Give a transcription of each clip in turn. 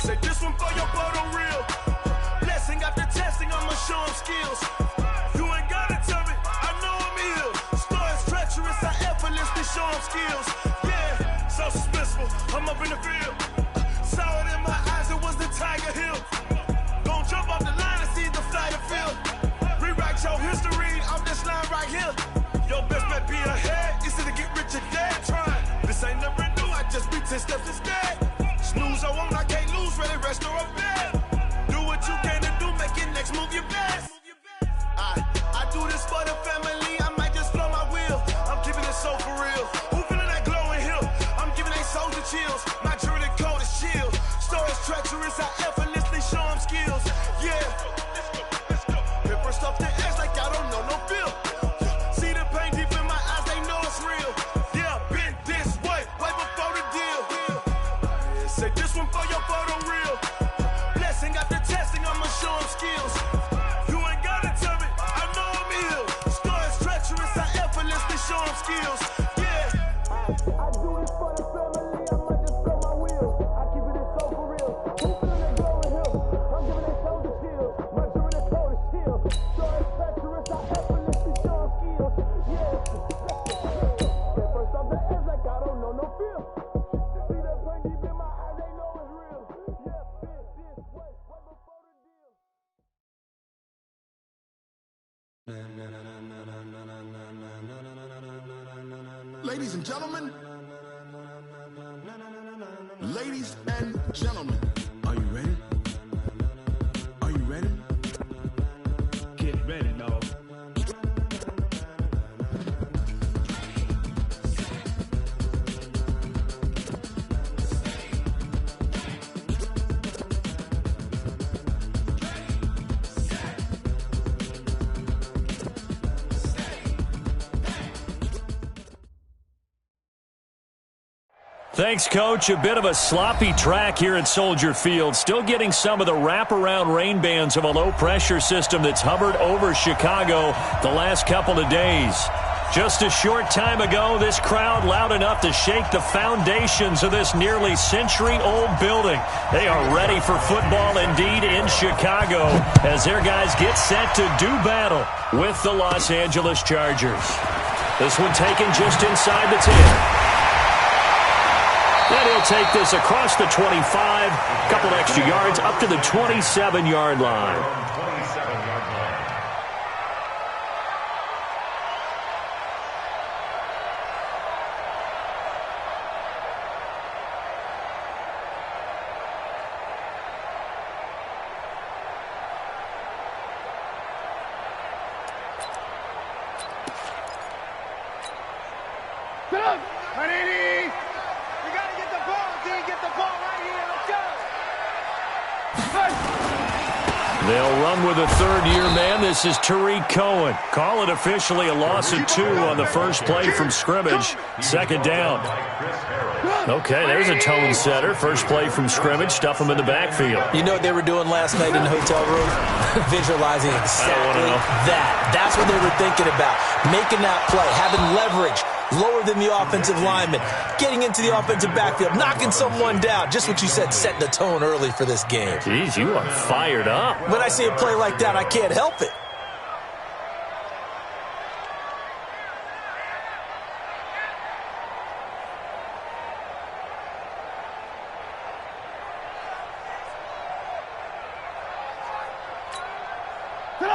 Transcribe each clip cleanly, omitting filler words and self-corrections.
Say this one for your photo reel. Blessing after testing, I'ma show them skills. You ain't gotta tell me, I know I'm ill. Stories treacherous, I effortlessly show them skills. Yeah, so suspenseful, I'm up in the field. Saw it in my eyes, it was the Tiger Hill. Don't jump off the line and see the flight of field. Rewrite your history, I'm this line right here. Your best bet be ahead, easy to get rich or dead. Trying, this ain't never new, I just be 10 steps instead. Snooze, I won't, I can't lose, ready, rest or a bed. Do what you can to do, make it next move your best. I do this for the family, I might just flow my wheel. I'm keeping it so for real. Who feeling that glowing hill? I'm giving they souls the chills. My jewelry code is chill. Stories treacherous, I effortlessly show them skills. Yeah. Paper stuff the edge like I don't know no feel. See the pain deep in my eyes, they know it's real. Yeah, been this way before the deal. Say this one for your photo reel. Blessing after testing, I'ma show them skills. You ain't gotta tell me, I know I'm ill. Stories treacherous, I effortlessly show them skills. Yeah. I do this for the family, I might just blow my wheel. I keep it so for real. Who feeling that glowing hill? I'm giving they souls the chills. My jewelry code is chill. Stories treacherous, I effortlessly show them skills. Yeah. First off the edge like I don't know no feel. See that pain deep in my eyes, they know it's real. Yeah, been this way before the deal. Ladies and gentlemen, ladies and gentlemen, are you ready? Are you ready? Get ready, dog. Thanks, Coach. A bit of a sloppy track here at Soldier Field. Still getting some of the wraparound rain bands of a low-pressure system that's hovered over Chicago the last couple of days. Just a short time ago, this crowd loud enough to shake the foundations of this nearly century-old building. They are ready for football indeed in Chicago as their guys get set to do battle with the Los Angeles Chargers. This one taken just inside the 10. And he'll take this across the 25, a couple extra yards up to the 27-yard line. They'll run with a third-year man. This is Tariq Cohen. Call it officially a loss of 2 on the first play from scrimmage. Second down. Okay, there's a tone setter. First play from scrimmage. Stuff them in the backfield. You know what they were doing last night in the hotel room? Visualizing exactly that. That's what they were thinking about. Making that play, having leverage, lower than the offensive lineman, getting into the offensive backfield, knocking someone down. Just what you said, setting the tone early for this game. Jeez, you are fired up. When I see a play like that, I can't help it.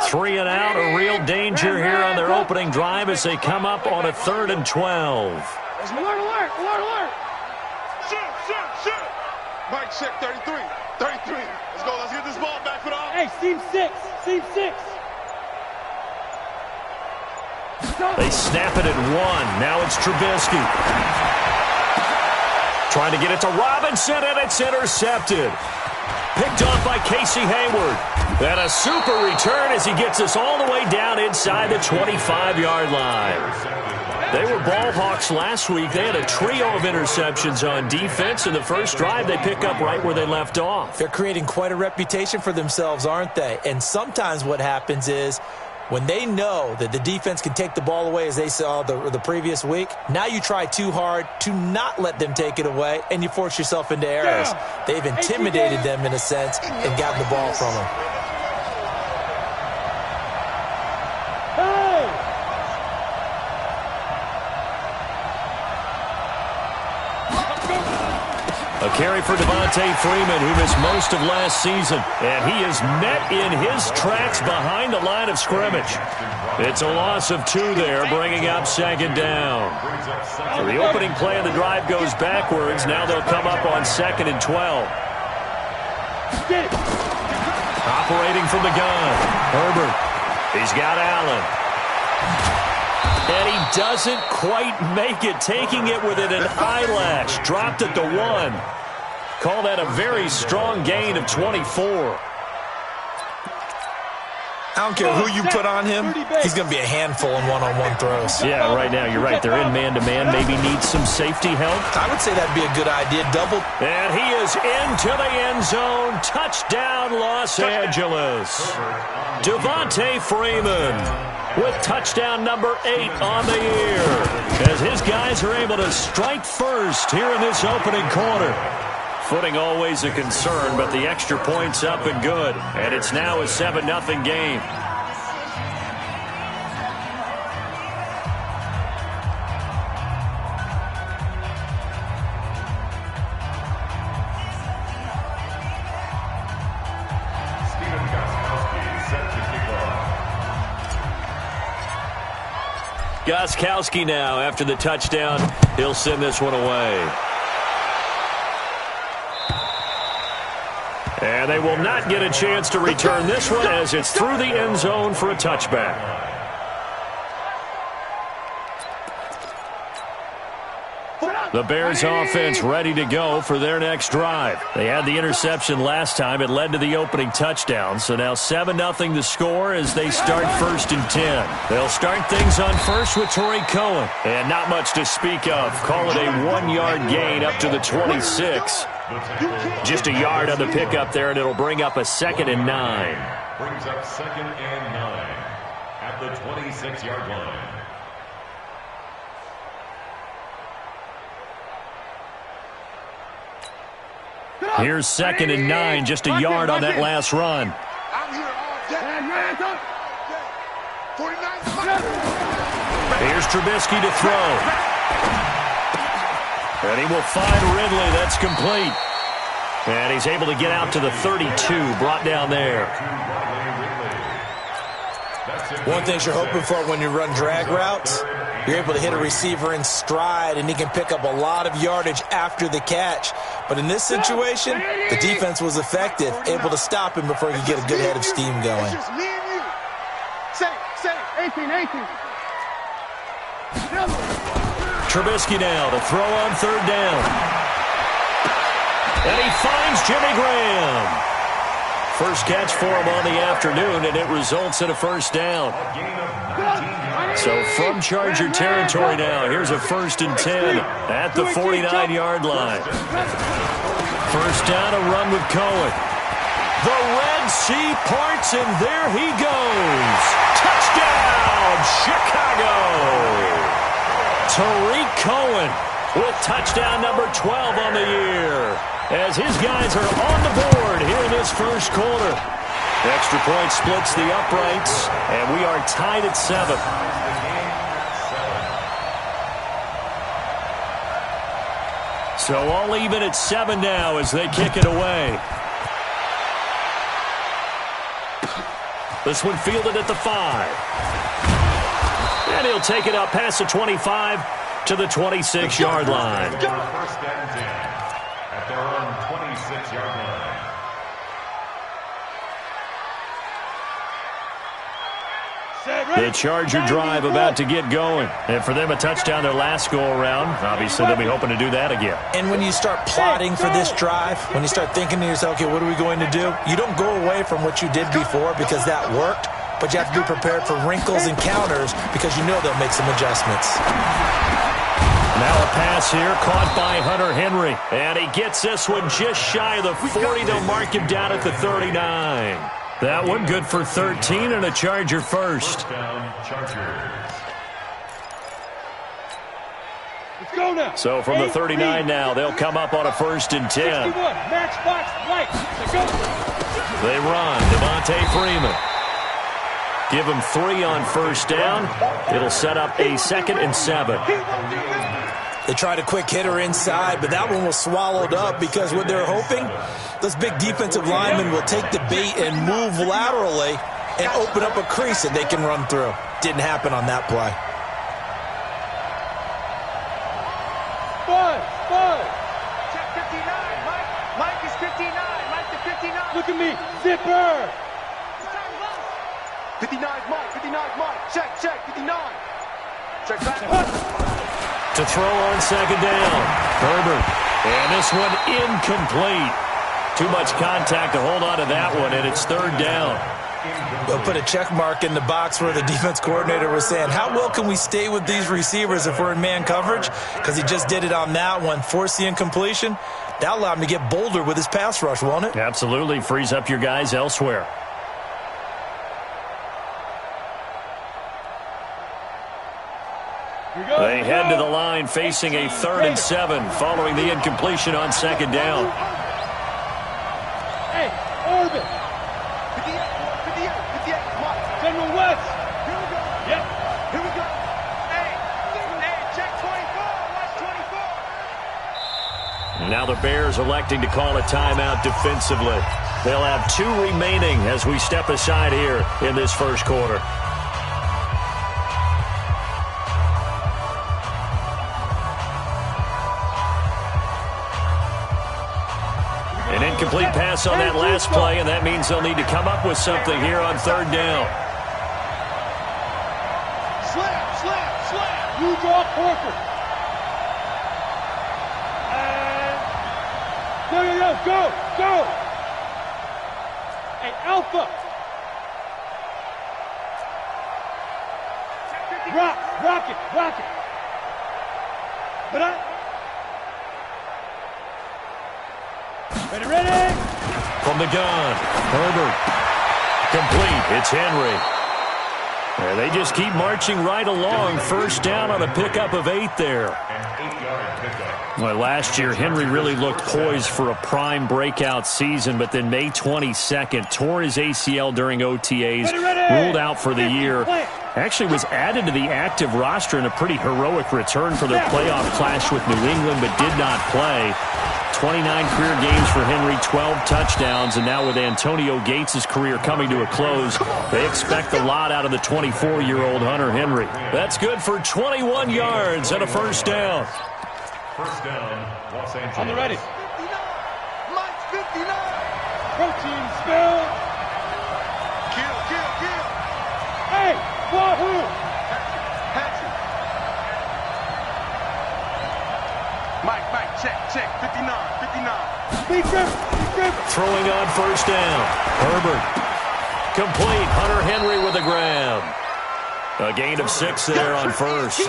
Three and out, a real danger here on their opening drive as they come up on a 3rd and 12. Alert, alert, alert, alert. Shoot. Mike, check 33. Let's go, let's get this ball back for the offense. Hey, seam 6. They snap it at 1. Now it's Trubisky. Trying to get it to Robinson, and it's intercepted. Picked off by Casey Hayward. And a super return as he gets us all the way down inside the 25-yard line. They were ball hawks last week. They had a trio of interceptions on defense. In the first drive, they pick up right where they left off. They're creating quite a reputation for themselves, aren't they? And sometimes what happens is When they know that the defense can take the ball away as they saw the previous week, now you try too hard to not let them take it away, and you force yourself into errors. They've intimidated them in a sense and gotten the ball from them. A carry for Devontae Freeman, who missed most of last season. And he is met in his tracks behind the line of scrimmage. It's a loss of 2 there, bringing up second down. So the opening play of the drive goes backwards. Now they'll come up on 2nd and 12. Operating from the gun, Herbert. He's got Allen. And he doesn't quite make it, taking it within an eyelash. Dropped at the 1. Call that a very strong gain of 24. I don't care who you put on him, he's going to be a handful in one-on-one throws. Yeah, right now, you're right. They're in man-to-man. Maybe needs some safety help. I would say that'd be a good idea. Double. And he is into the end zone. Touchdown, Los Angeles. Devontae Freeman with touchdown number 8 on the year, as his guys are able to strike first here in this opening quarter. Footing always a concern, but the extra point's up and good. And it's now a 7-0 game. Gostkowski now after the touchdown. He'll send this one away. And they will not get a chance to return this one as it's through the end zone for a touchback. The Bears offense ready to go for their next drive. They had the interception last time. It led to the opening touchdown. So now 7-0 the score as they start 1st and 10. They'll start things on first with Torrey Cohen. And not much to speak of. Call it a 1-yard gain up to the 26. Just a yard on the pickup there, and it'll bring up a 2nd and 9. Brings up 2nd and 9 at the 26-yard line. Here's 2nd and 9, just a yard on that last run. Here's Trubisky to throw. And he will find Ridley. That's complete. And he's able to get out to the 32, brought down there. One thing you're hoping for when you run drag routes, you're able to hit a receiver in stride, and he can pick up a lot of yardage after the catch. But in this situation, the defense was effective, able to stop him before he could get a good head of steam going. Say, 18. Trubisky now to throw on 3rd down. And he finds Jimmy Graham. First catch for him on the afternoon, and it results in a 1st down. So from Charger territory now, here's a 1st and 10 at the 49-yard line. 1st down, a run with Cohen. The Red Sea parts, and there he goes. Touchdown, Chicago! Tariq Cohen with touchdown number 12 on the year, as his guys are on the board here in this 1st quarter. Extra point splits the uprights, and we are tied at 7. So all even at 7 now as they kick it away. This one fielded at the 5. And he'll take it up past the 25 to the 26-yard line. 1st and 10 at their own 26-yard line. The Charger drive about to get going. And for them, a touchdown their last go-around. Obviously, they'll be hoping to do that again. And when you start plotting for this drive, when you start thinking to yourself, okay, what are we going to do? You don't go away from what you did before because that worked, but you have to be prepared for wrinkles and counters because you know they'll make some adjustments. Now a pass here caught by Hunter Henry. And he gets this one just shy of the 40. They'll mark him down at the 39. That one good for 13 and a Charger first. First down, Chargers. Let's go now. So from the 39 now, they'll come up on a 1st and 10. 61, matchbox, right. Let's go. They run. Devontae Freeman. Give him 3 on 1st down. It'll set up a 2nd and 7. They tried a quick hitter inside, but that one was swallowed up because what they're hoping, those big defensive linemen will take the bait and move laterally and open up a crease that they can run through. Didn't happen on that play. Five. Check 59, Mike. Mike is 59. Mike to 59. Look at me. Zipper. 59 Mike. 59 Mike. Check. 59. Check back. To throw on 2nd down. Herbert. And this one incomplete. Too much contact to hold on to that one, and it's 3rd down. They'll put a check mark in the box where the defense coordinator was saying, how well can we stay with these receivers if we're in man coverage? Because he just did it on that one. Force the incompletion. That allowed him to get bolder with his pass rush, won't it? Absolutely. Frees up your guys elsewhere. They head to the line facing a 3rd and 7 following the incompletion on 2nd down. Hey, Orbit. 58 Mike. General West. Here we go. Yep. Here we go. Hey, check 24. Watch 24. Now the Bears electing to call a timeout defensively. They'll have 2 remaining as we step aside here in this 1st quarter. An incomplete pass on that last play, and that means they'll need to come up with something here on 3rd down. Slam. You draw Corker. And go. Hey, Alpha. Rock it. But Ready? From the gun, Herbert. Complete. It's Henry. And they just keep marching right along. 1st down on a pickup of 8 there. An 8-yard pickup. Well, last year, Henry really looked poised for a prime breakout season, but then May 22nd, tore his ACL during OTAs, ruled out for the year. Actually was added to the active roster in a pretty heroic return for their playoff clash with New England, but did not play. 29 career games for Henry, 12 touchdowns, and now with Antonio Gates' career coming to a close, they expect a lot out of the 24-year-old Hunter Henry. That's good for 21 yards and a 1st down. 1st down, Los Angeles. On the ready. 59. Mike's 59. Protein spill. Kill. Hey, Wahoo. Patrick. Mike, check. 59. Be careful. Throwing on 1st down. Herbert. Complete. Hunter Henry with a grab. A gain of 6 there on 1st.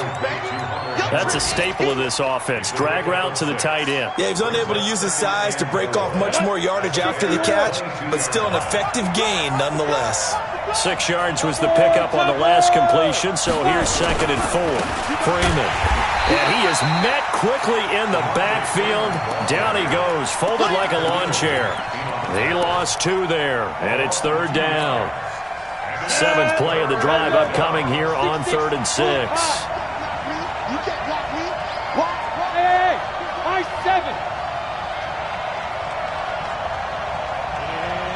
That's a staple of this offense. Drag route to the tight end. Yeah, he was unable to use his size to break off much more yardage after the catch, but still an effective gain nonetheless. 6 yards was the pickup on the last completion, so here's 2nd and 4. Freeman. And he is met quickly in the backfield. Down he goes, folded like a lawn chair. He lost 2 there, and it's 3rd down. 7th play of the drive upcoming here on 3rd and 6. You can't block me. Hey, high 7.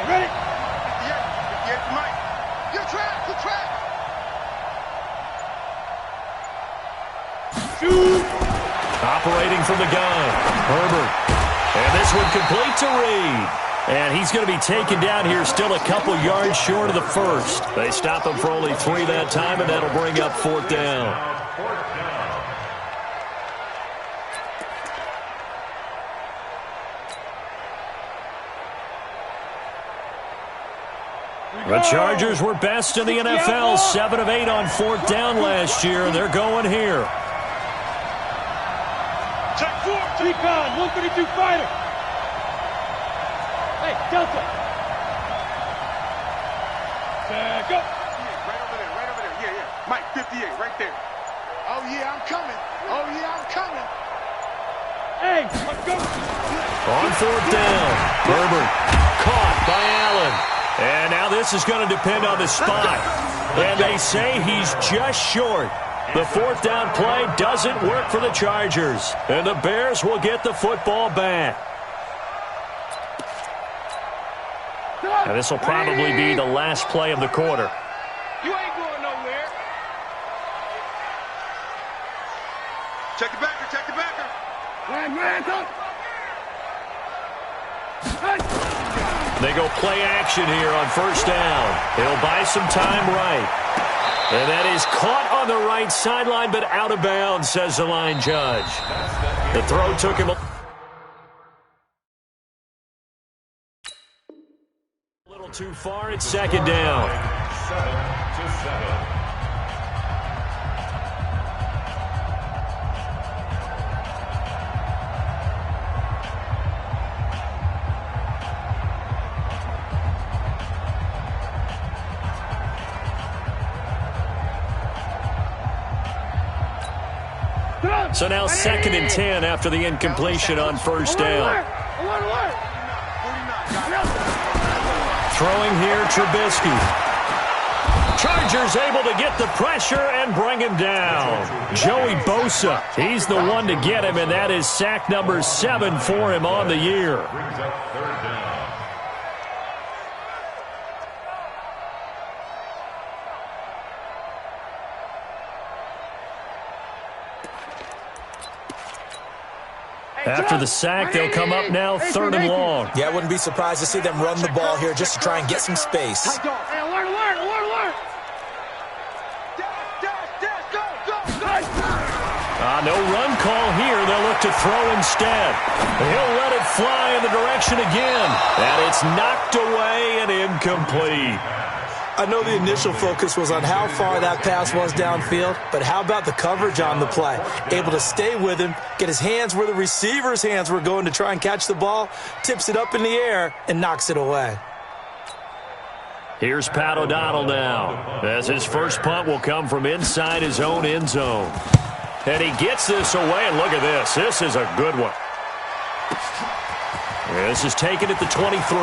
Ready? Yeah, Mike. Good track. Shoot. Operating from the gun, Herbert. And this one complete to Reed. And he's going to be taken down here still a couple yards short of the 1st. They stop him for only 3 that time, and that'll bring up 4th down. 4th down. The Chargers were best in the NFL, 7 of 8 on 4th down last year. They're going here. Check 4. Recon, 132 fighter. Hey, Delta. Go. Right over there. Yeah, yeah. Mike, 58, right there. Oh, yeah, I'm coming. Oh, yeah, I'm coming. Hey, let's go. On fourth down, Herbert caught by Allen. And now this is going to depend on the spot. And they say he's just short. The fourth down play doesn't work for the Chargers. And the Bears will get the football back. And this will probably be the last play of the quarter. You ain't going nowhere. Check the backer, check the backer. They go play action here on first down. He'll buy some time right. And that is caught on the right sideline, but out of bounds, says the line judge. The throw took him a little too far. It's second down. 7-7. So now 2nd and 10 after the incompletion on first down. Throwing here, Trubisky. Chargers able to get the pressure and bring him down. Joey Bosa, he's the one to get him, and that is sack number 7 for him on the year. Brings up third down. After the sack, they'll come up now 3rd and long. Yeah, I wouldn't be surprised to see them run the ball here just to try and get some space. No run call here. They'll look to throw instead. He'll let it fly in the direction again. And it's knocked away and incomplete. I know the initial focus was on how far that pass was downfield, but how about the coverage on the play? Able to stay with him, get his hands where the receiver's hands were going to try and catch the ball, tips it up in the air, and knocks it away. Here's Pat O'Donnell now, as his first punt will come from inside his own end zone. And he gets this away, and look at this. This is a good one. This is taken at the 23.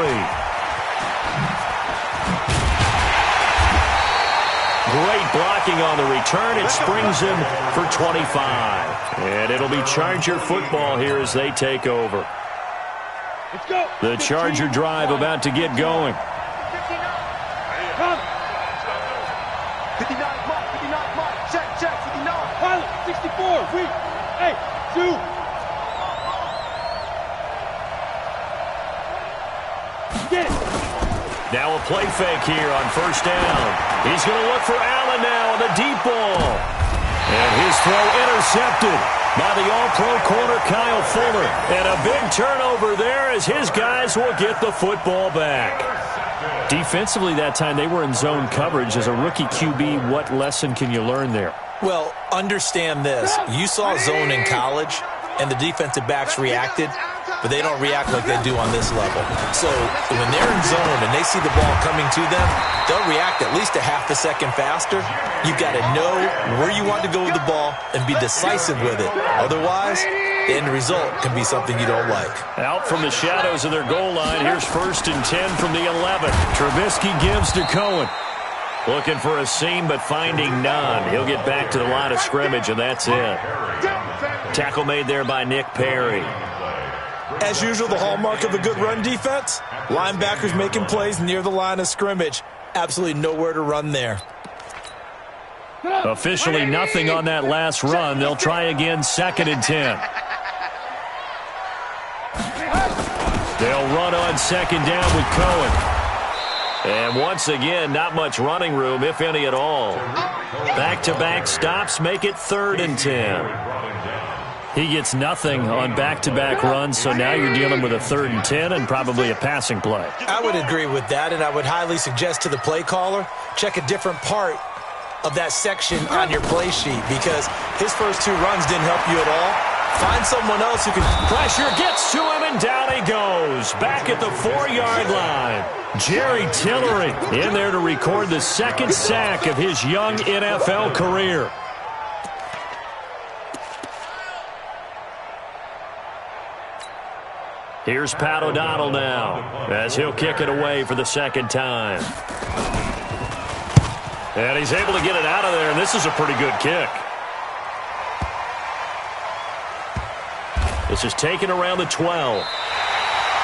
Great blocking on the return. It springs him for 25. And it'll be Charger football here as they take over. Let's go. The Charger drive about to get going. 59, Mike, check, 59. Pilot, 64, hey, 2. Get it. Now a play fake here on first down. He's going to look for Allen now on the deep ball. And his throw intercepted by the all-pro corner Kyle Fuller. And a big turnover there as his guys will get the football back. Defensively that time, they were in zone coverage. As a rookie QB, what lesson can you learn there? Well, understand this. You saw zone in college, and the defensive backs reacted, but they don't react like they do on this level. So when they're in zone and they see the ball coming to them, they'll react at least a half a second faster. You've got to know where you want to go with the ball and be decisive with it. Otherwise, the end result can be something you don't like. Out from the shadows of their goal line, here's 1st and 10 from the 11. Trubisky gives to Cohen. Looking for a seam, but finding none. He'll get back to the line of scrimmage, and that's it. Tackle made there by Nick Perry. As usual, the hallmark of a good run defense, linebackers making plays near the line of scrimmage. Absolutely nowhere to run there. Officially nothing on that last run. They'll try again 2nd and 10. They'll run on 2nd down with Cohen. And once again, not much running room, if any at all. Back-to-back stops make it 3rd and 10. He gets nothing on back-to-back runs, so now you're dealing with a 3rd and 10 and probably a passing play. I would agree with that, and I would highly suggest to the play caller, check a different part of that section on your play sheet, because his first 2 runs didn't help you at all. Find someone else who can... Pressure gets to him, and down he goes. Back at the 4-yard line. Jerry Tillery in there to record the second sack of his young NFL career. Here's Pat O'Donnell now as he'll kick it away for the second time. And he's able to get it out of there, and this is a pretty good kick. This is taken around the 12.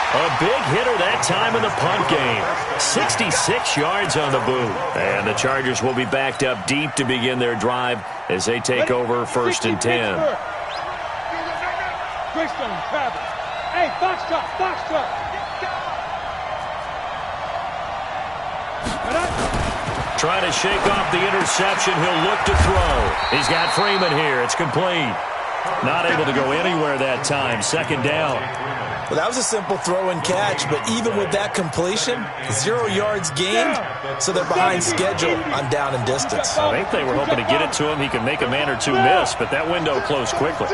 A big hitter that time in the punt game. 66 yards on the boot. And the Chargers will be backed up deep to begin their drive as they take over 1st and 10. Greystone, Travis. Hey, box top, box top. Trying to shake off the interception. He'll look to throw. He's got Freeman here. It's complete. Not able to go anywhere that time. 2nd down. Well, that was a simple throw and catch, but even with that completion, 0 yards gained, so they're behind schedule on down and distance. I think they were hoping to get it to him. He could make a man or two miss, but that window closed quickly.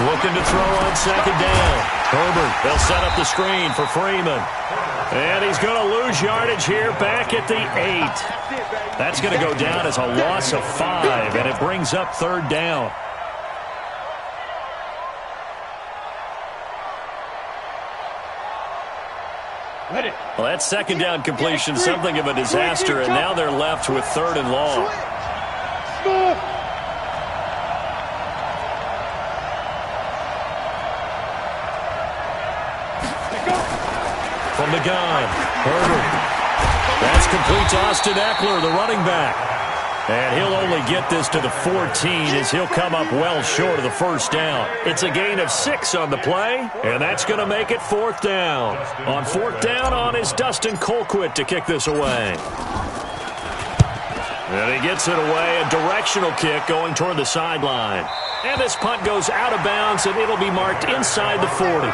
Looking to throw on 2nd down. Herbert, they'll set up the screen for Freeman. And he's going to lose yardage here back at the 8. That's going to go down as a loss of 5, and it brings up 3rd down. Well, that 2nd down completion, something of a disaster, and now they're left with 3rd and long. From the gun, Herbert. That's complete to Austin Eckler, the running back. And he'll only get this to the 14 as he'll come up well short of the 1st down. It's a gain of 6 on the play, and that's going to make it 4th down. On 4th down on is Dustin Colquitt to kick this away. And he gets it away, a directional kick going toward the sideline. And this punt goes out of bounds, and it'll be marked inside the 40.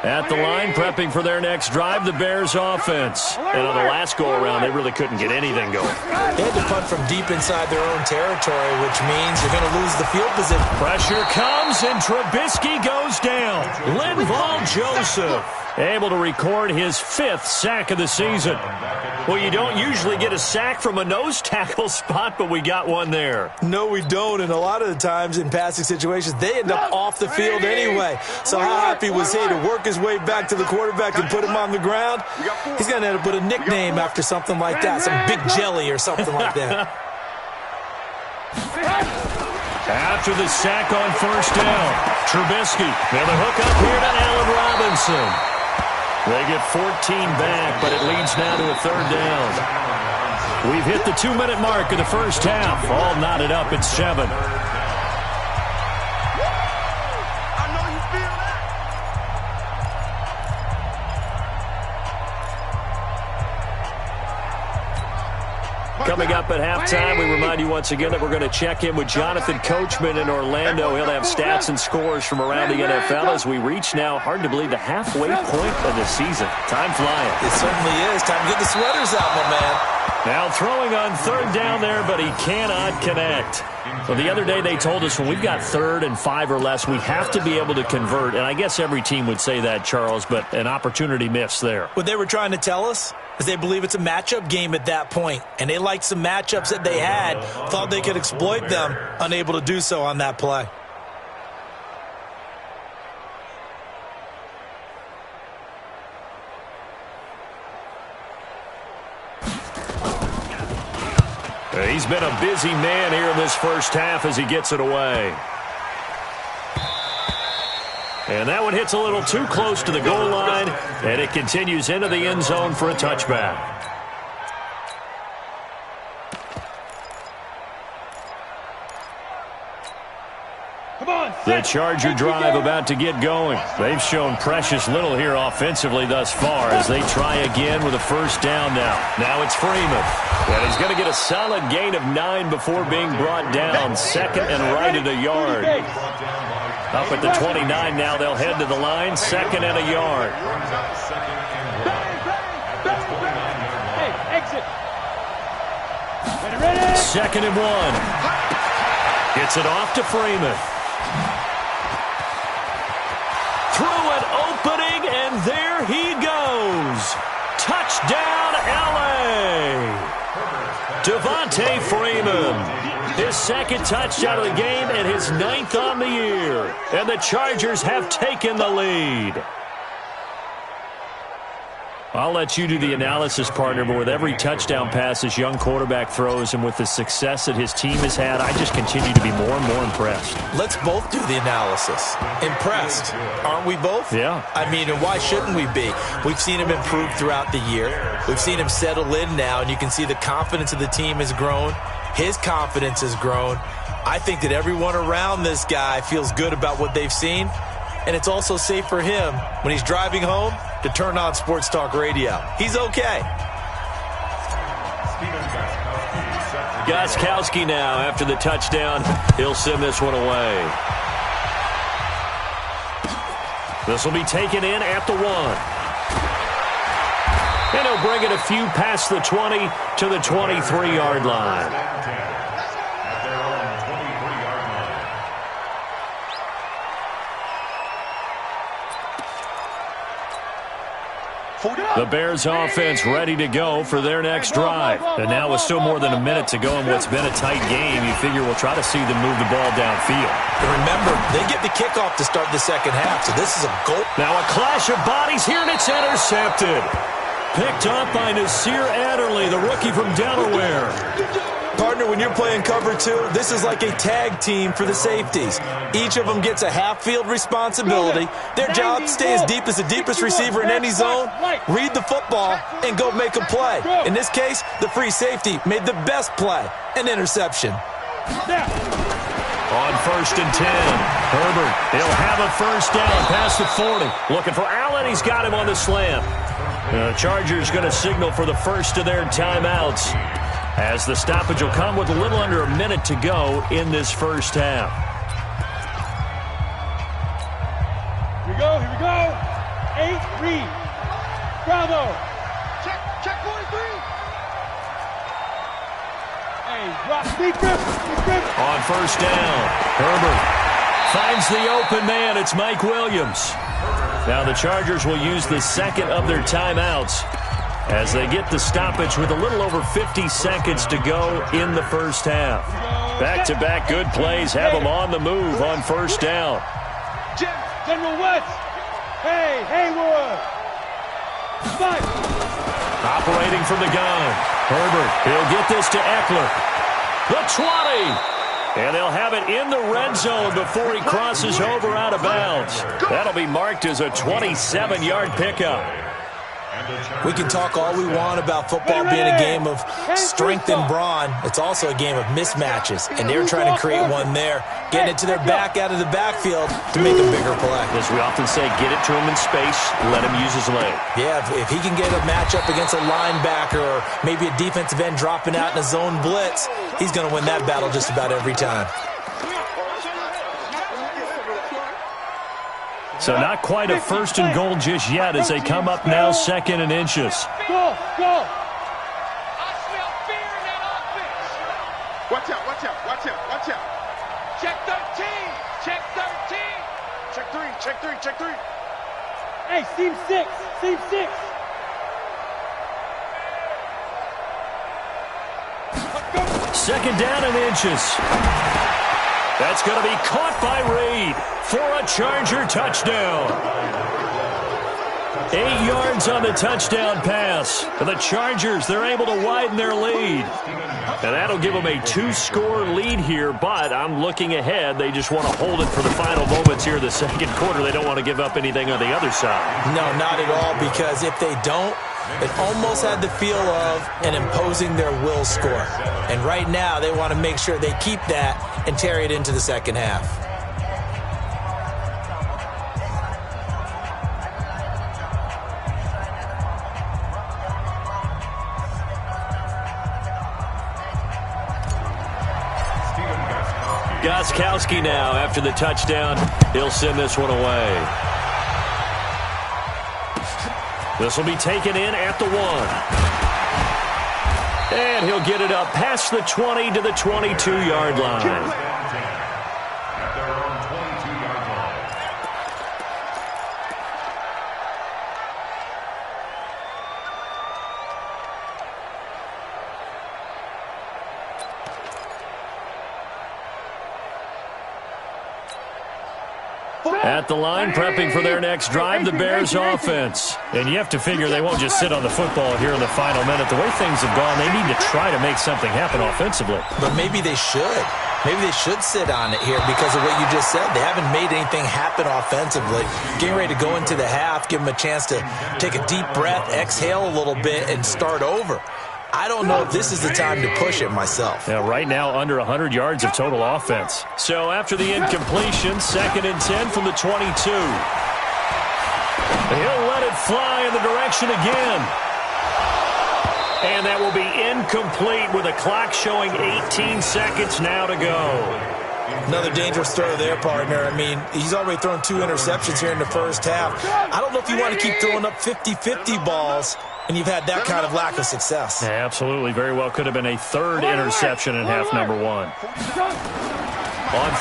At the line, prepping for their next drive, the Bears offense. And on the last go-around, they really couldn't get anything going. They had to punt from deep inside their own territory, which means you're going to lose the field position. Pressure comes, and Trubisky goes down. Linval Joseph able to record his 5th sack of the season. Well, you don't usually get a sack from a nose tackle spot, but we got one there. No, we don't, and a lot of the times in passing situations, they end up off the field anyway. So how happy was he to work his way back to the quarterback and put him on the ground? He's going to end up with a nickname after something like that, some Big Jelly or something like that. After the sack on 1st down, Trubisky. Now the hook up here to Allen Robinson. They get 14 back, but it leads now to a 3rd down. We've hit the 2-minute mark of the 1st half. All knotted up at 7. Coming up at halftime, we remind you once again that we're going to check in with Jonathan Coachman in Orlando. He'll have stats and scores from around the NFL as we reach now, hard to believe, the halfway point of the season. Time flying. It certainly is. Time to get the sweaters out, my man. Now throwing on 3rd down there, but he cannot connect. Well, the other day they told us when we've got 3rd and 5 or less, we have to be able to convert. And I guess every team would say that, Charles, but an opportunity missed there. What they were trying to tell us is they believe it's a matchup game at that point, and they liked some matchups that they had, thought they could exploit them, unable to do so on that play. He's been a busy man here in this 1st half as he gets it away. And that one hits a little too close to the goal line, and it continues into the end zone for a touchback. Come on, The Charger drive about to get going. They've shown precious little here offensively thus far as they try again with a first down now. Now it's Freeman. And he's going to get a solid gain of 9 before being brought down. Second and right at a yard. Up at the 29 now, they'll head to the line. Second and a yard. Second and 1. Gets it off to Freeman. Through an opening, and there he goes. Touchdown, L.A. Devontae Freeman. His second touchdown of the game and his 9th on the year. And the Chargers have taken the lead. I'll let you do the analysis, partner, but with every touchdown pass this young quarterback throws and with the success that his team has had, I just continue to be more and more impressed. Let's both do the analysis. Impressed. Aren't we both? Yeah. I mean, and why shouldn't we be? We've seen him improve throughout the year. We've seen him settle in now, and you can see the confidence of the team has grown. His confidence has grown. I think that everyone around this guy feels good about what they've seen, and it's also safe for him when he's driving home to turn on Sports Talk Radio. He's okay. Gostkowski now after the touchdown. He'll send this one away. This will be taken in at the 1. And he'll bring it a few past the 20 to the 23-yard line. The Bears offense ready to go for their next drive. And now with still more than a minute to go in what's been a tight game, you figure we'll try to see them move the ball downfield. And remember, they get the kickoff to start the second half, so this is a goal. Now a clash of bodies here, and it's intercepted. Picked up by Nasir Adderley, the rookie from Delaware. Partner, when you're playing cover 2, this is like a tag team for the safeties. Each of them gets a half-field responsibility. Their job, stay as deep as the deepest receiver in any zone, read the football, and go make a play. In this case, the free safety made the best play, an interception. On first and 10, Herbert, he'll have a first down past the 40. Looking for Allen, he's got him on the slant. The Chargers going to signal for the first of their timeouts, as the stoppage will come with a little under a minute to go in this first half. Here we go, here we go. 8, read. Bravo. Check 43. Hey, drop, deep grip. On first down, Herbert finds the open man. It's Mike Williams. Now the Chargers will use the second of their timeouts as they get the stoppage with a little over 50 seconds to go in the first half. Back-to-back good plays have them on the move on first down. General West. Hey, Haywood. Spike. Operating from the gun. Herbert, he'll get this to Eckler. The 20. And they'll have it in the red zone before he crosses over out of bounds. That'll be marked as a 27-yard pickup. We can talk all we want about football being a game of strength and brawn. It's also a game of mismatches, and they're trying to create one there, getting it to their back out of the backfield to make a bigger play. As we often say, get it to him in space, let him use his leg. Yeah, if he can get a matchup against a linebacker or maybe a defensive end dropping out in a zone blitz, he's going to win that battle just about every time. So not quite a first and goal just yet as they come up now second and inches. Go, go. I smell fear in that offense. Watch out, watch out, watch out, watch out. Check 13. Check 13. Check 3, check 3, check 3. Hey, seam 6. Seam 6. Second down and inches. That's going to be caught by Reed for a Charger touchdown. 8 yards on the touchdown pass. For the Chargers, they're able to widen their lead. And that'll give them a 2-score lead here, but I'm looking ahead. They just want to hold it for the final moments here in the second quarter. They don't want to give up anything on the other side. No, not at all, because if they don't, it almost had the feel of an imposing their will score. And right now, they want to make sure they keep that and carry it into the second half. Gostkowski now, after the touchdown, he'll send this one away. This will be taken in at the 1. And he'll get it up past the 20 to the 22-yard line. At the line, prepping for their next drive, the Bears offense. And you have to figure they won't just sit on the football here in the final minute. The way things have gone, they need to try to make something happen offensively. But maybe they should. Maybe they should sit on it here because of what you just said. They haven't made anything happen offensively. Getting ready to go into the half, give them a chance to take a deep breath, exhale a little bit, and start over. I don't know if this is the time to push it myself. Yeah, right now, under 100 yards of total offense. So after the incompletion, 2nd and 10 from the 22. He'll let it fly in the direction again. And that will be incomplete with a clock showing 18 seconds now to go. Another dangerous throw there, partner. I mean, he's already thrown 2 interceptions here in the first half. I don't know if you want to keep throwing up 50-50 balls and you've had that kind of lack of success. Yeah, absolutely. Very well could have been a 3rd interception in half number 1. On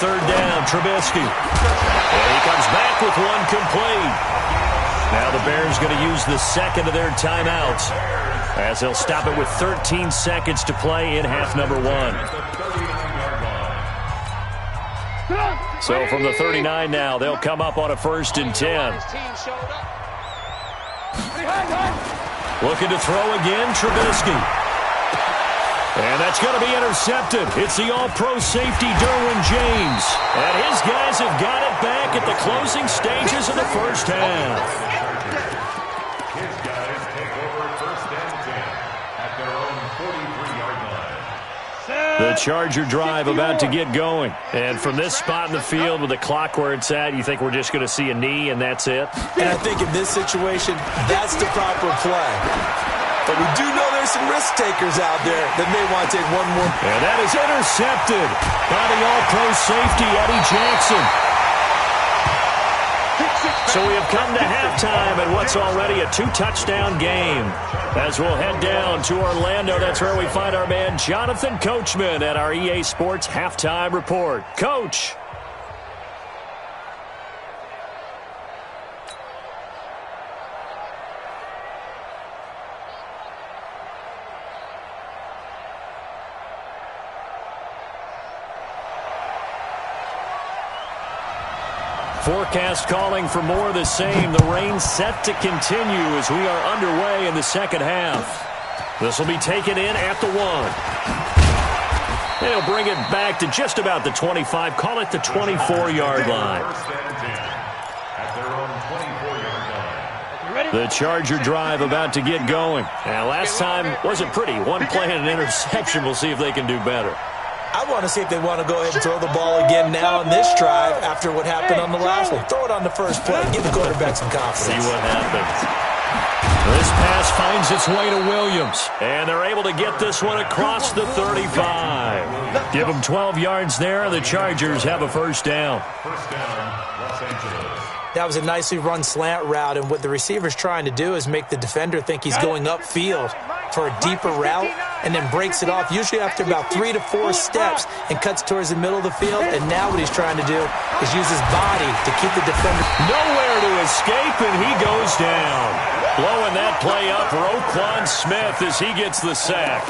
3rd down, Trubisky. And he comes back with one complete. Now the Bears going to use the 2nd of their timeouts as they'll stop it with 13 seconds to play in half number 1. So from the 39 now, they'll come up on a 1st and 10. Looking to throw again, Trubisky. And that's going to be intercepted. It's the all-pro safety, Derwin James. And his guys have got it back at the closing stages of the first half. His guys take over 1st and 10 at their own 43-yard line. The Charger drive about to get going. And from this spot in the field with the clock where it's at, you think we're just going to see a knee and that's it? And I think in this situation, that's the proper play. But we do know there's some risk takers out there that may want to take one more. And that is intercepted by the all-pro safety, Eddie Jackson. So we have come to halftime at what's already a 2-touchdown game. As we'll head down to Orlando, that's where we find our man Jonathan Coachman at our EA Sports Halftime Report. Coach. Forecast calling for more of the same. The rain set to continue as we are underway in the second half. This will be taken in at the 1. They'll bring it back to just about the 25. Call it the 24-yard line. The Charger drive about to get going. Now, last time wasn't pretty. One play and an interception. We'll see if they can do better. I want to see if they want to go ahead and throw the ball again now on this drive after what happened on the last one. Throw it on the first play. Give the quarterback some confidence. See what happens. This pass finds its way to Williams. And they're able to get this one across the 35. Give them 12 yards there. The Chargers have a first down. First down, Los Angeles. That was a nicely run slant route, and what the receiver's trying to do is make the defender think he's going upfield for a deeper route and then breaks it off, usually after about 3 to 4 steps, and cuts towards the middle of the field. And now what he's trying to do is use his body to keep the defender. Nowhere to escape, and he goes down. Blowing that play up, Roquan Smith as he gets the sack.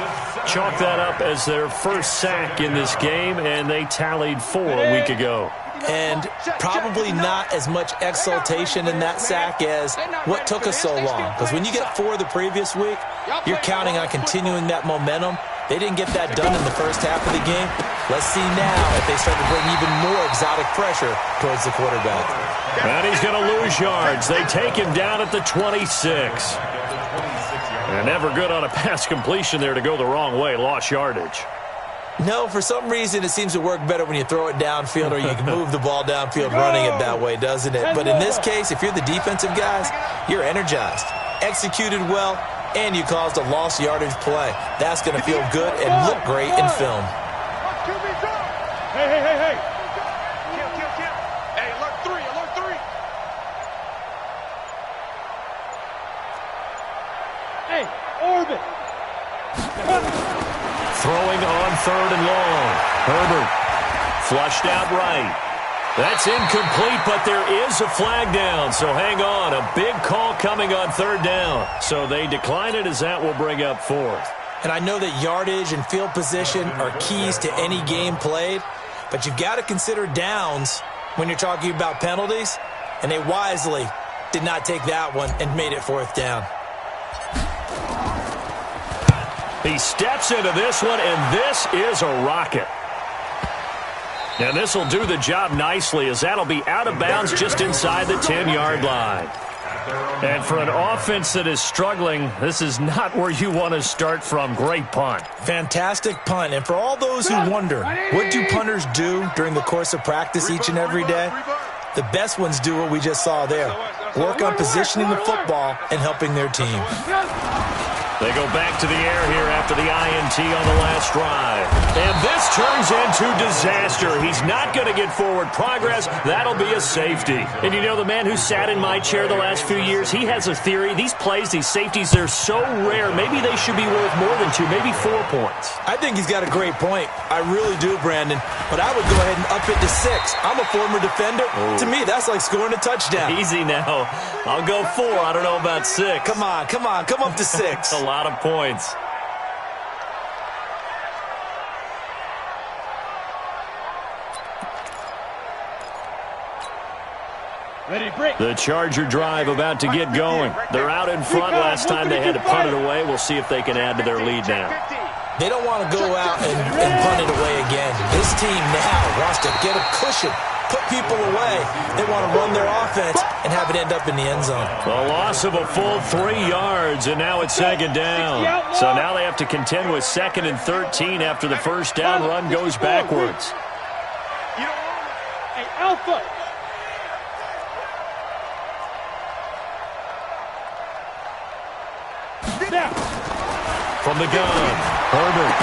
Chalk that up as their first sack in this game, and they tallied 4 a week ago. And probably not as much exultation in that sack as what took us so long. Because when you get 4 the previous week, you're counting on continuing that momentum. They didn't get that done in the first half of the game. Let's see now if they start to bring even more exotic pressure towards the quarterback. And he's going to lose yards. They take him down at the 26. And never good on a pass completion there to go the wrong way. Lost yardage. No, for some reason it seems to work better when you throw it downfield or you can move the ball downfield running it that way, doesn't it? But in this case, if you're the defensive guys, you're energized, executed well, and you caused a lost yardage play. That's going to feel good and look great in film. Hey, hey, hey, hey. Kill, kill, kill. Hey, alert 3, alert 3. Hey, orbit. Throwing on 3rd and long. Herbert flushed out right. That's incomplete, but there is a flag down, so hang on. A big call coming on 3rd down. So they decline it as that will bring up 4th. And I know that yardage and field position are keys to any game played, but you've got to consider downs when you're talking about penalties, and they wisely did not take that one and made it 4th down. He steps into this one, and this is a rocket. And this will do the job nicely, as that'll be out of bounds just inside the 10-yard line. And for an offense that is struggling, this is not where you want to start from. Great punt. Fantastic punt. And for all those who wonder, what do punters do during the course of practice each and every day? The best ones do what we just saw there. Work on positioning the football and helping their team. They go back to the air here after the INT on the last drive. And this turns into disaster. He's not going to get forward progress. That'll be a safety. And you know, the man who sat in my chair the last few years, he has a theory. These plays, these safeties, they're so rare. Maybe they should be worth more than 2, maybe 4 points. I think he's got a great point. I really do, Brandon. But I would go ahead and up it to 6. I'm a former defender. Oh. To me, that's like scoring a touchdown. Easy now. I'll go 4. I don't know about 6. Come on. Come up to 6. A lot of points. Ready, break. The Charger drive about to get going. They're out in front. Last time they had to punt it away. We'll see if they can add to their lead now. They don't want to go out and punt it away again. This team now wants to get a cushion, put people away. They want to run their offense and have it end up in the end zone. A loss of a full 3 yards, and now it's 2nd down. So now they have to contend with 2nd and 13 after the first down run goes backwards. Hey, Alpha. From the gun, Herbert.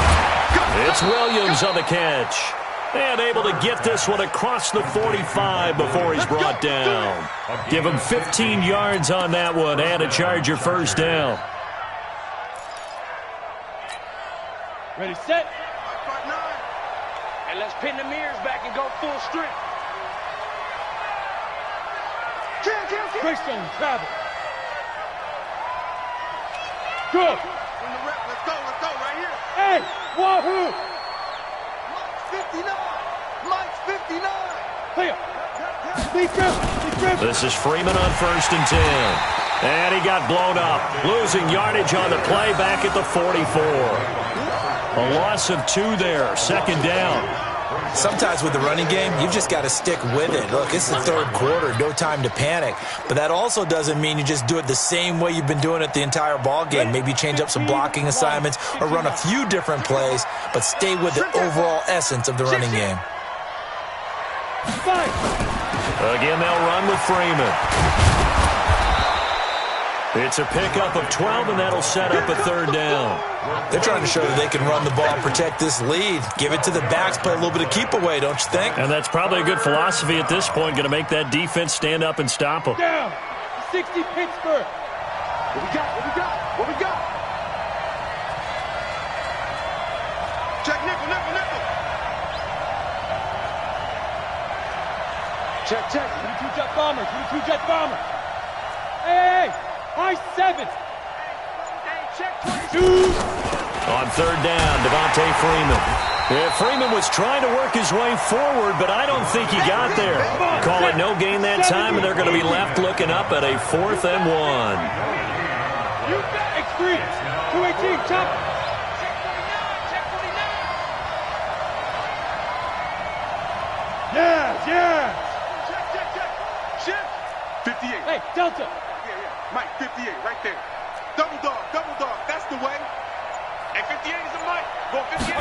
It's Williams on the catch. And able to get this one across the 45 before he's brought down. Give him 15 yards on that one and a Charger first down. Ready, set. And let's pin the mirrors back and go full strength. Christian, travel. Good. Let's go right here. Hey, wahoo! Mike's 59. Hey, this is Freeman on 1st and 10. And he got blown up, losing yardage on the play back at the 44. A loss of 2 there, 2nd down. Sometimes with the running game, you've just got to stick with it. Look, it's the 3rd quarter, no time to panic. But that also doesn't mean you just do it the same way you've been doing it the entire ball game. Maybe change up some blocking assignments or run a few different plays, but stay with the overall essence of the running game. Again, they'll run with Freeman. It's a pickup of 12, and that'll set up a 3rd down. They're trying to show that they can run the ball and protect this lead. Give it to the backs, play a little bit of keep away, don't you think? And that's probably a good philosophy at this point, going to make that defense stand up and stop them. Down. 60 Pittsburgh. What we got? What we got? What we got? Check nickel. Check. 22 jet bomber. 22 jet bomber. Hey. High 7. Check 22. On 3rd down, Devontae Freeman. Yeah, Freeman was trying to work his way forward, but I don't think he got there. Call it no gain that time, and they're going to be left looking up at a 4th and 1. X3. 218. Chop. Check 49. Yeah. Shift. 58. Hey, Delta. Yeah. Mike, 58, right there. Double dog. That's the way. And 58 is a Mike. Go 58.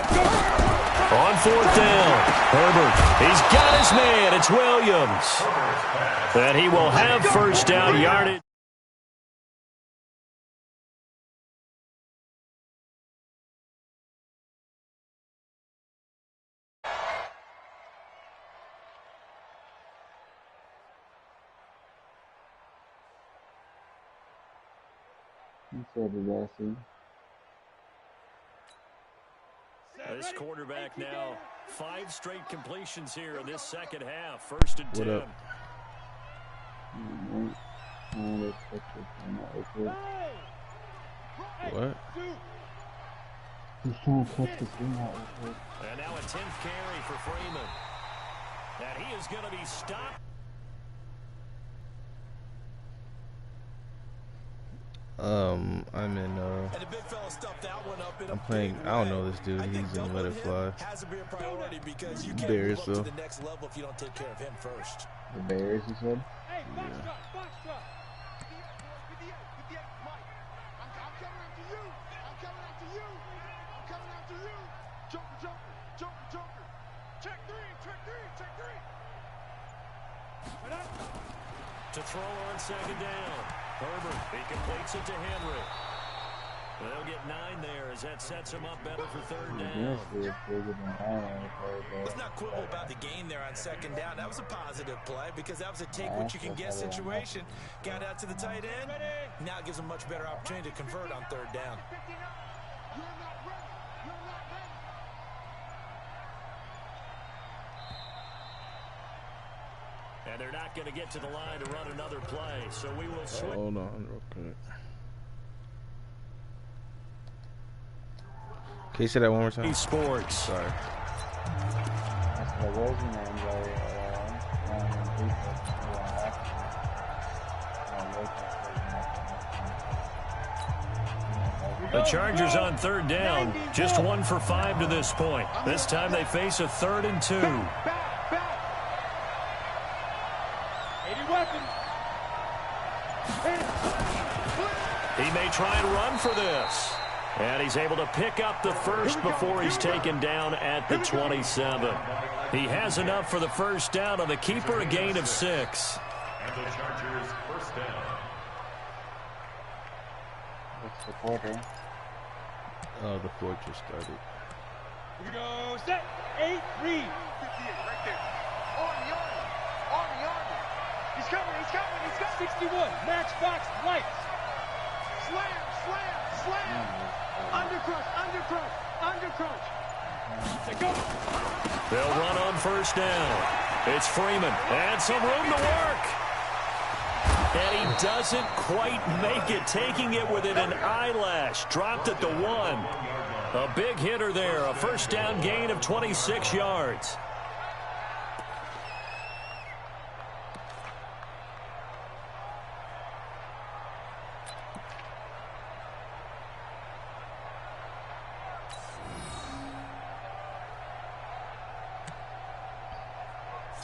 On 4th down, Herbert. He's got his man. It's Williams. And he will have first down yardage. You said it, Basi. This quarterback now 5 straight completions here in this second half. 1st and 10. What up? What? He's trying to catch the screen out real quick. And now a 10th carry for Freeman. And he is going to be stopped. I'm in, I'm playing, I don't know this dude, he's in Let It Fly. Bears, though. The Bears, you said? Yeah. To throw on 2nd down. Herbert, he completes it to Henry. They'll get 9 there as that sets him up better for 3rd down. Let's not quibble about the gain there on 2nd down. That was a positive play because that was a take-what-you-can-get situation. Got out to the tight end. Now it gives him much better opportunity to convert on 3rd down. And they're not going to get to the line to run another play, so we will switch. Hold on real quick. Can you say that one more time? Sports. Sorry. The Chargers on 3rd down, just 1 for 5 to this point. This time they face a 3rd and 2. He may try and run for this. And he's able to pick up the first before he's taken down at the 27. He has enough for the 1st down on the keeper, a gain of 6. And the Chargers 1st down. What's the quarter? Oh, the 4th just started. Here we go, set, 8, read. 58 right there. Army. He's coming. 61, matchbox lights. Slam. Undercrush. They'll run on 1st down. It's Freeman. And some room to work. And he doesn't quite make it, taking it within an eyelash. Dropped at the 1. A big hitter there. A 1st down gain of 26 yards.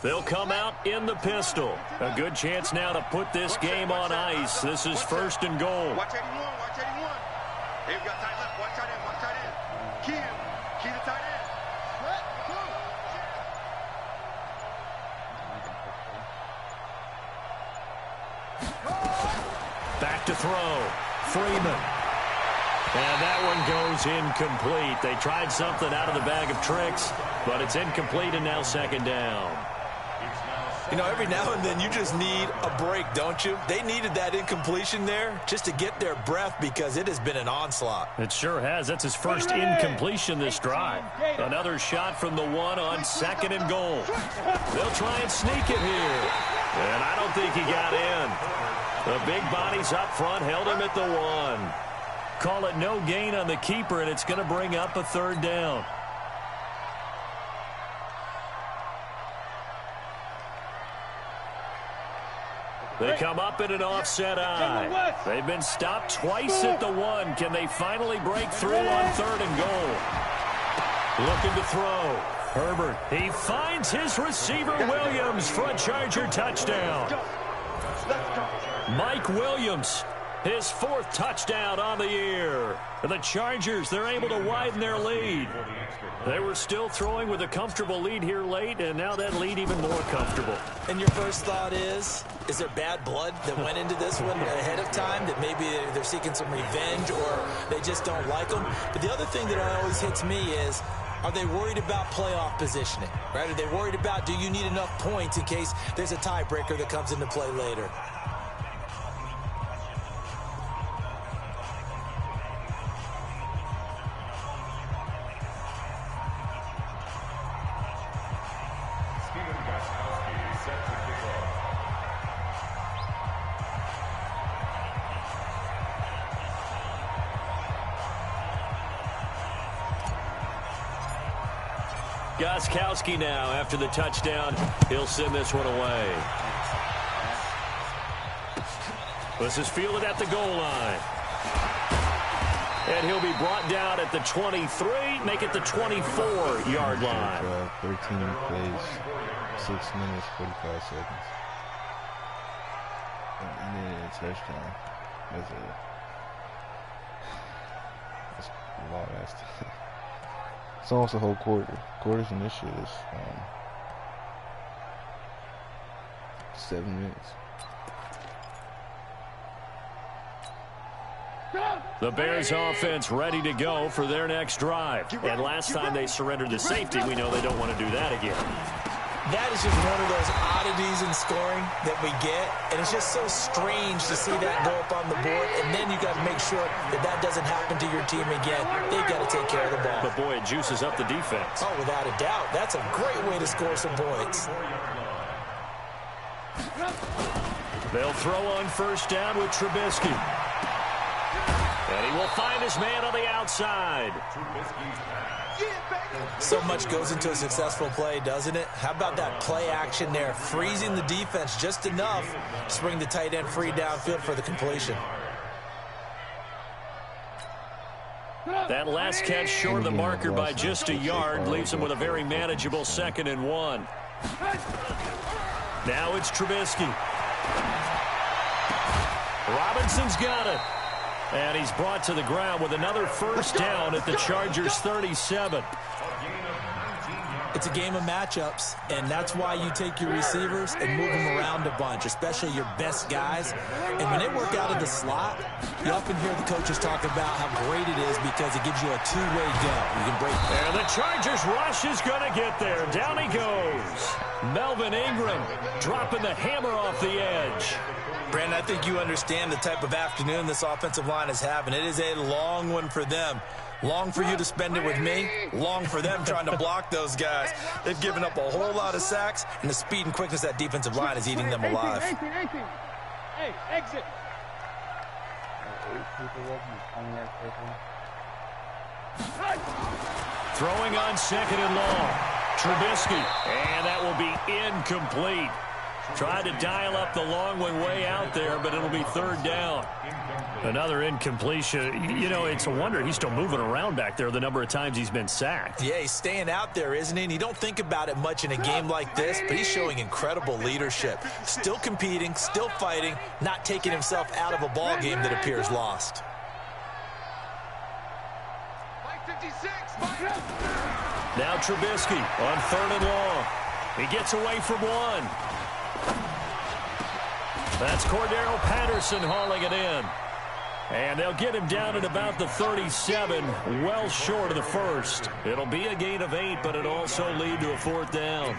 They'll come out in the pistol. A good chance now to put this game on ice. This is 1st and goal. Watch 81. They've got tight left. Watch tight end. Key the tight end. Back to throw. Freeman. And that one goes incomplete. They tried something out of the bag of tricks, but it's incomplete and now 2nd down. You know, every now and then you just need a break, don't you? They needed that incompletion there just to get their breath because it has been an onslaught. It sure has. That's his first incompletion this drive. Another shot from the 1 on 2nd and goal. They'll try and sneak it here. And I don't think he got in. The big bodies up front held him at the 1. Call it no gain on the keeper, and it's going to bring up a 3rd down. They come up in an offset eye. They've been stopped twice at the 1. Can they finally break through on 3rd and goal? Looking to throw. Herbert, he finds his receiver Williams for a Charger touchdown. Mike Williams, his 4th touchdown on the year. And the Chargers, they're able to widen their lead. They were still throwing with a comfortable lead here late, and now that lead even more comfortable. And your first thought is there bad blood that went into this one ahead of time, that maybe they're seeking some revenge or they just don't like them? But the other thing that always hits me is, are they worried about playoff positioning? Right? Are they worried about, do you need enough points in case there's a tiebreaker that comes into play later? Gostkowski now, after the touchdown, he'll send this one away. This is fielded at the goal line. And he'll be brought down at the 23, make it the 24-yard line. 13 plays, 6 minutes, 45 seconds. And then a touchdown. That's a long ass time. It's almost a whole quarter. Quarters in this shit is 7 minutes. The Bears offense ready to go for their next drive. And last time they surrendered the safety, we know they don't want to do that again. That is just one of those oddities in scoring that we get, and it's just so strange to see that go up on the board, and then you got to make sure that that doesn't happen to your team again. They've got to take care of the ball. But, boy, it juices up the defense. Oh, without a doubt. That's a great way to score some points. They'll throw on first down with Trubisky. And he will find his man on the outside. So much goes into a successful play, doesn't it? How about that play action there? Freezing the defense just enough to bring the tight end free downfield for the completion. That last catch short of the marker by just a yard leaves him with a very manageable 2nd and 1. Now it's Trubisky. Robinson's got it. And he's brought to the ground with another first down at the Chargers' 37. It's a game of matchups, and that's why you take your receivers and move them around a bunch, especially your best guys. And when they work out of the slot, you often hear the coaches talk about how great it is because it gives you a two-way go. You can break. And the Chargers rush is going to get there. Down he goes. Melvin Ingram dropping the hammer off the edge. Brandon, I think you understand the type of afternoon this offensive line is having. It is a long one for them. Long for you to spend it with me. Long for them trying to block those guys. They've given up a whole lot of sacks, and the speed and quickness of that defensive line is eating them alive. 18. Hey, exit. Throwing on 2nd and long. Trubisky. And that will be incomplete. Tried to dial up the long one way out there, but it'll be 3rd down. Another incompletion. You know, it's a wonder he's still moving around back there the number of times he's been sacked. Yeah, he's staying out there, isn't he? And you don't think about it much in a game like this, but he's showing incredible leadership. Still competing, still fighting, not taking himself out of a ball game that appears lost. Now Trubisky on 3rd and long. He gets away from one. That's Cordero Patterson hauling it in. And they'll get him down at about the 37, well short of the first. It'll be a gain of 8, but it'll also lead to a 4th down.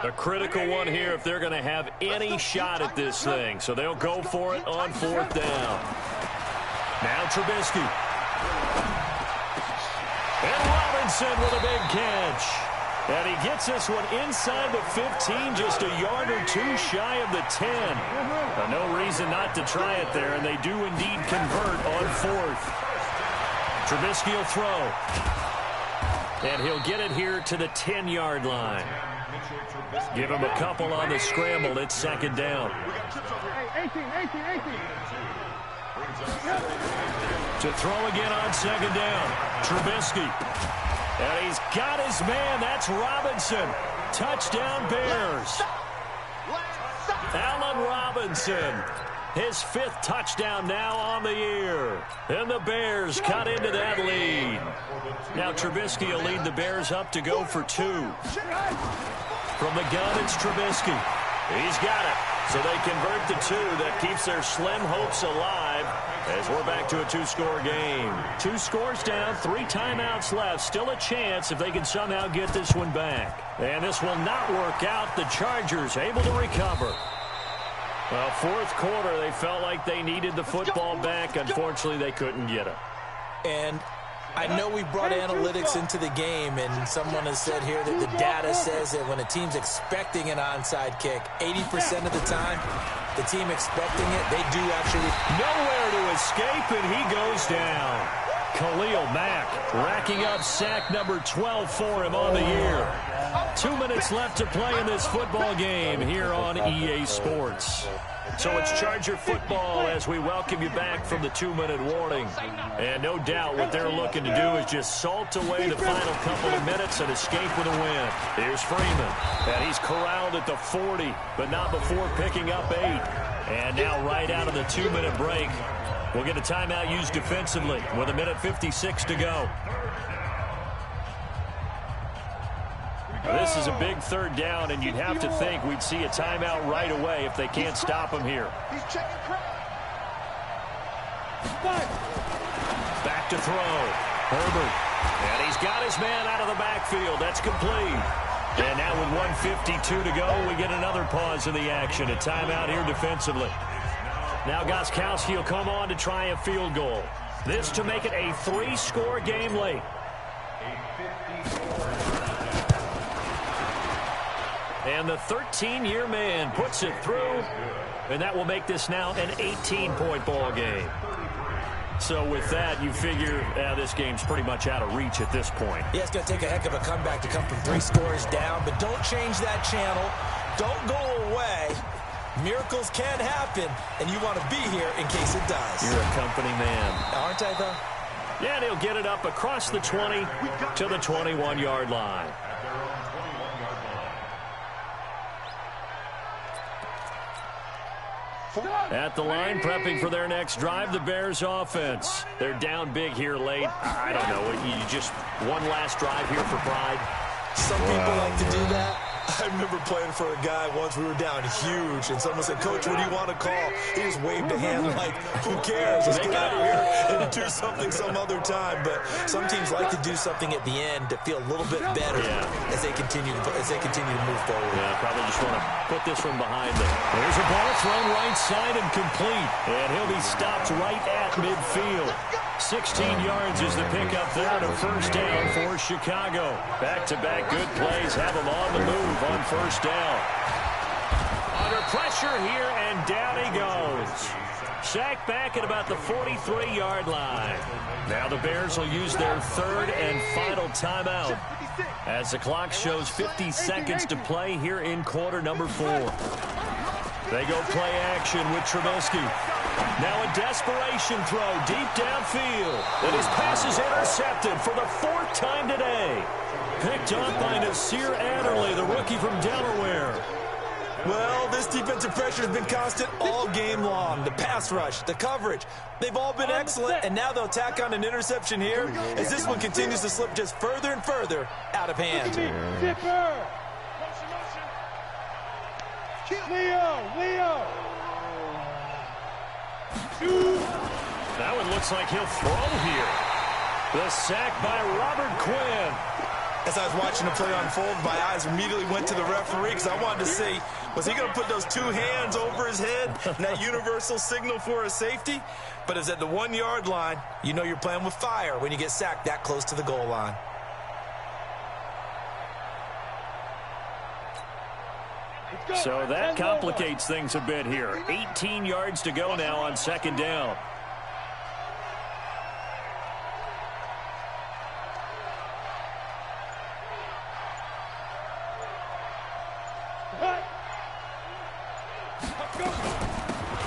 A critical one here if they're going to have any shot at this thing. So they'll go for it on 4th down. Now Trubisky. And Robinson with a big catch. And he gets this one inside the 15, just a yard or two shy of the 10. No reason not to try it there, and they do indeed convert on 4th. Trubisky will throw. And he'll get it here to the 10-yard line. Give him a couple on the scramble. It's 2nd down. 18. To throw again on 2nd down. Trubisky. And he's got his man. That's Robinson. Touchdown Bears. Allen Robinson. His 5th touchdown now on the year. And the Bears cut into that lead. Now Trubisky will lead the Bears up to go for 2. From the gun, it's Trubisky. He's got it. So they convert the 2. That keeps their slim hopes alive as we're back to a 2-score game. 2 scores down, 3 timeouts left. Still a chance if they can somehow get this one back. And this will not work out. The Chargers able to recover. Well, 4th quarter, they felt like they needed the football back. Unfortunately, they couldn't get it. And I know we brought analytics into the game, and someone has said here that the data says that when a team's expecting an onside kick, 80% of the time, the team expecting it, they do actually. Nowhere to escape, and he goes down. Khalil Mack racking up sack number 12 for him on the year. 2 minutes left to play in this football game here on EA Sports. So it's Charger football as we welcome you back from the 2-minute warning. And no doubt what they're looking to do is just salt away the final couple of minutes and escape with a win. Here's Freeman, and he's corralled at the 40, but not before picking up 8. And now right out of the 2-minute break, we'll get a timeout used defensively with 1:56 to go. This is a big third down, and you'd have to think we'd see a timeout right away if they can't stop him here. He's checking Back to throw. Herbert. And he's got his man out of the backfield. That's complete. And now with 1:52 to go, we get another pause in the action. A timeout here defensively. Now Gostkowski will come on to try a field goal. This to make it a 3-score game late. And the 13-year man puts it through, and that will make this now an 18-point ball game. So with that, you figure this game's pretty much out of reach at this point. Yeah, it's going to take a heck of a comeback to come from 3 scores down, but don't change that channel. Don't go away. Miracles can happen, and you want to be here in case it does. You're a company man. Aren't I, though? Yeah, and he'll get it up across the 20 to the 21-yard line. At the line, prepping for their next drive, the Bears offense. They're down big here late. I don't know. You just one last drive here for pride. Some people like to do that. I remember playing for a guy once. We were down huge, and someone said, "Coach, what do you want to call?" He just waved a hand like, "Who cares? Let's get out of here and do something some other time." But some teams like to do something at the end to feel a little bit better as they continue to move forward. Yeah, probably just want to put this one behind them. There's a ball thrown right side and complete, and he'll be stopped right at midfield. 16 yards is the pickup there and a first down for Chicago. Back-to-back good plays have them on the move on first down. Under pressure here, and down he goes. Sacked back at about the 43-yard line. Now the Bears will use their third and final timeout as the clock shows 50 seconds to play here in quarter number 4. They go play action with Trubisky. Now a desperation throw deep downfield. And his pass is intercepted for the 4th time today. Picked up by Nasir Adderley, the rookie from Delaware. Well, this defensive pressure has been constant all game long. The pass rush, the coverage, they've all been excellent, and now they'll tack on an interception here as this one continues to slip just further and further out of hand. Leo! That one looks like he'll throw here. The sack by Robert Quinn. As I was watching the play unfold, my eyes immediately went to the referee because I wanted to see, was he going to put those 2 hands over his head and that universal signal for a safety? But it's at the 1-yard line. You know you're playing with fire when you get sacked that close to the goal line. So that complicates things a bit here. 18 yards to go now on second down.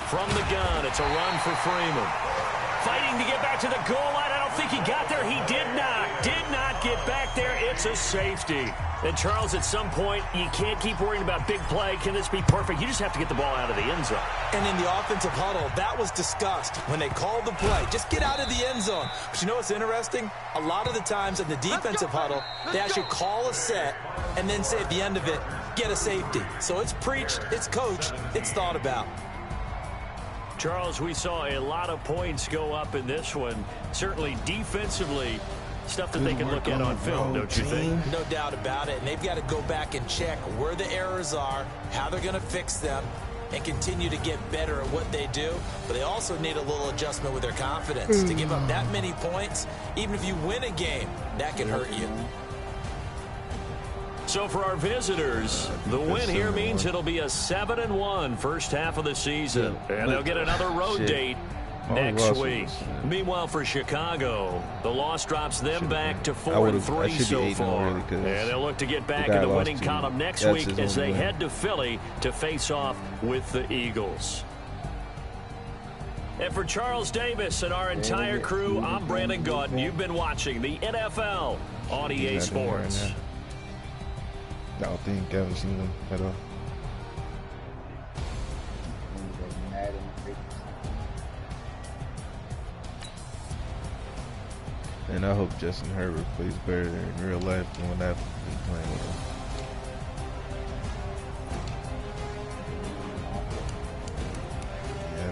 From the gun, it's a run for Freeman. Fighting to get back to the goal line. I don't think he got there. He did not get back there. It's a safety. And, Charles, at some point, you can't keep worrying about big play. Can this be perfect? You just have to get the ball out of the end zone. And in the offensive huddle, that was discussed when they called the play. Just get out of the end zone. But you know what's interesting? A lot of the times in the defensive huddle, they actually call a set and then say at the end of it, get a safety. So it's preached, it's coached, it's thought about. Charles, we saw a lot of points go up in this one. Certainly defensively, stuff that they can look at on film, don't you think? No doubt about it. And they've got to go back and check where the errors are, how they're going to fix them, and continue to get better at what they do. But they also need a little adjustment with their confidence. To give up that many points, even if you win a game, that can hurt you. So for our visitors, the win here means it'll be a 7-1 first half of the season. And they'll get another road date next week. Meanwhile, for Chicago, the loss drops them back to 4-3 so far. And they'll look to get back in the winning column next week as they head to Philly to face off with the Eagles. And for Charles Davis and our entire crew, I'm Brandon Gaudin. You've been watching the NFL on EA Sports. I don't think I haven't seen them at all. And I hope Justin Herbert plays better in real life than when I've been playing with him. Yeah,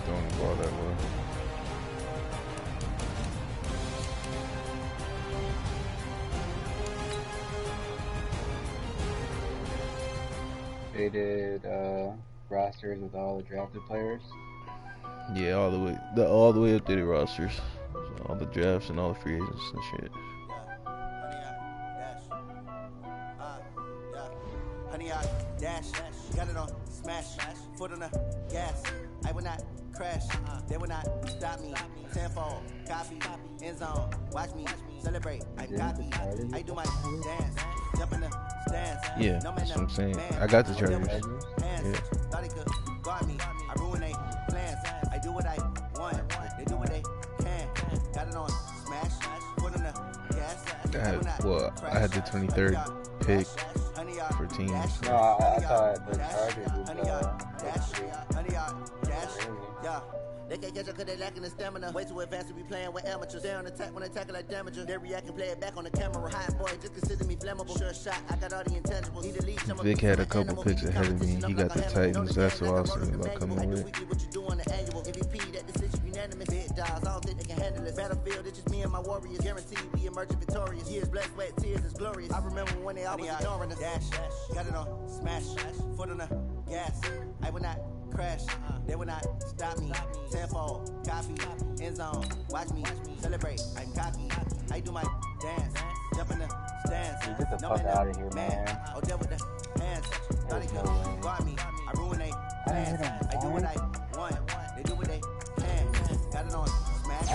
throwing the ball that well. They did rosters with all the drafted players. Yeah, all the way up to the rosters, so all the drafts and all the free agents and shit. Honey, I dash, got it on smash, foot on the gas. I will not crash, they will not stop me. Tenfold, copy, end zone, watch me celebrate. I'm cocky, I do my dance, jump in the stands. Yeah, that's what I'm saying. I got the Chargers. Yeah. Thought it could guard me, I ruin they plans. I do what I want, they do what they can. Got it on smash, foot on the gas. I had the 23rd pick for teams. No, I thought the Chargers yeah. They can't catch up cause they lacking the stamina. Way too advanced to be playing with amateurs. They on attack when they tackle like damager. They react and play it back on the camera. Hot boy, just consider me flammable. Sure shot, I got all the intangibles. Need to lead some. Vic had a couple picks ahead of me. He got the Titans. That's what I was thinking about coming with. What you do on the annual MVP, that decision unanimous. Big dogs, I don't think they can handle it. Battlefield, it's just me and my warriors. Guaranteed we emerge victorious. Years, blood, sweat, tears is glorious. I remember when they always ignoring us. Dash, got it on smash, foot on the gas. I will not crash, they will not stop me. Tenfold, copy, end zone, watch me celebrate. I'm cocky, I do my dance, jump in the stands. Dude, get the fuck out of here, man. Oh, deal with the hands. Thought it could guard me, I ruin they plans. I do what I want, they do what they can. Got it on smash,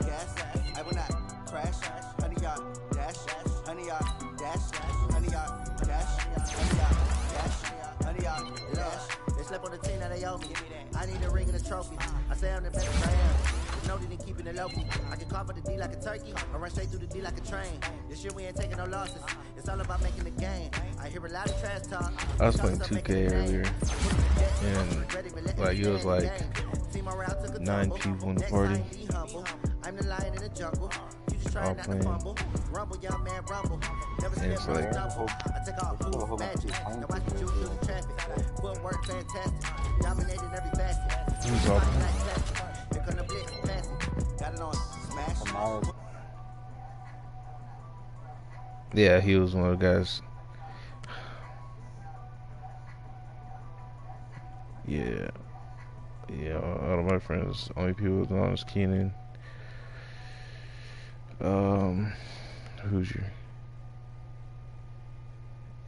gas. I will not crash, honey yard dash, honey yard dash, honey yard dash, honey yard dash, honey yard dash. They slept on the team, now they owe me. I need a ring and a trophy. I say I'm the best I am. There's no need in keeping it low key. I can carve up the D like a turkey, or run straight through the D like a train. This year we ain't taking no losses. It's all about making the game. I hear a lot of trash talk. I was playing 2K earlier, and like it was like 9 people in the party. I'm the lion in the jungle. You just try not to fumble. Rumble, young man, rumble. Never and it's like, I take off food magic. Now watch me through the traffic. Footwork fantastic. Dominated every facet. who's off? Here come the blitz, pass it. Got it on smash. Yeah, he was one of the guys. Yeah, all of my friends, only people with on is Keenan, Hoosier,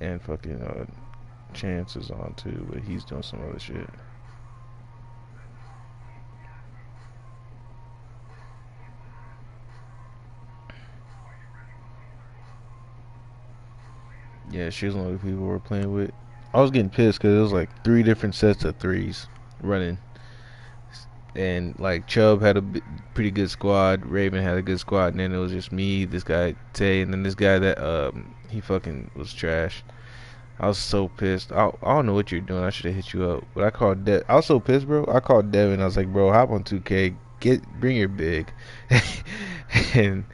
and fucking Chance is on too, but he's doing some other shit. Yeah, she was one of the people we were playing with. I was getting pissed because it was like 3 different sets of threes running. And like Chubb had a pretty good squad, Raven had a good squad, and then it was just me, this guy Tay, and then this guy that he fucking was trash. I was so pissed. I don't know what you're doing. I should have hit you up, but I called I was so pissed, bro. I called Devin. I was like, bro, hop on 2K, bring your big. And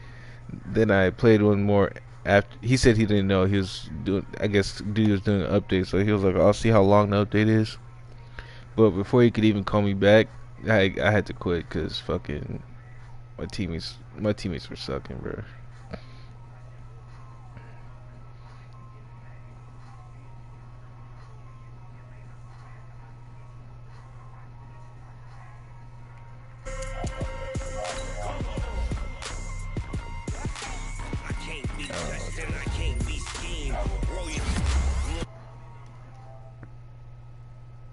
then I played one more. After he said he didn't know he was doing, I guess dude was doing an update, so he was like, I'll see how long the update is. But before he could even call me back, I had to quit because fucking my teammates were sucking, bro.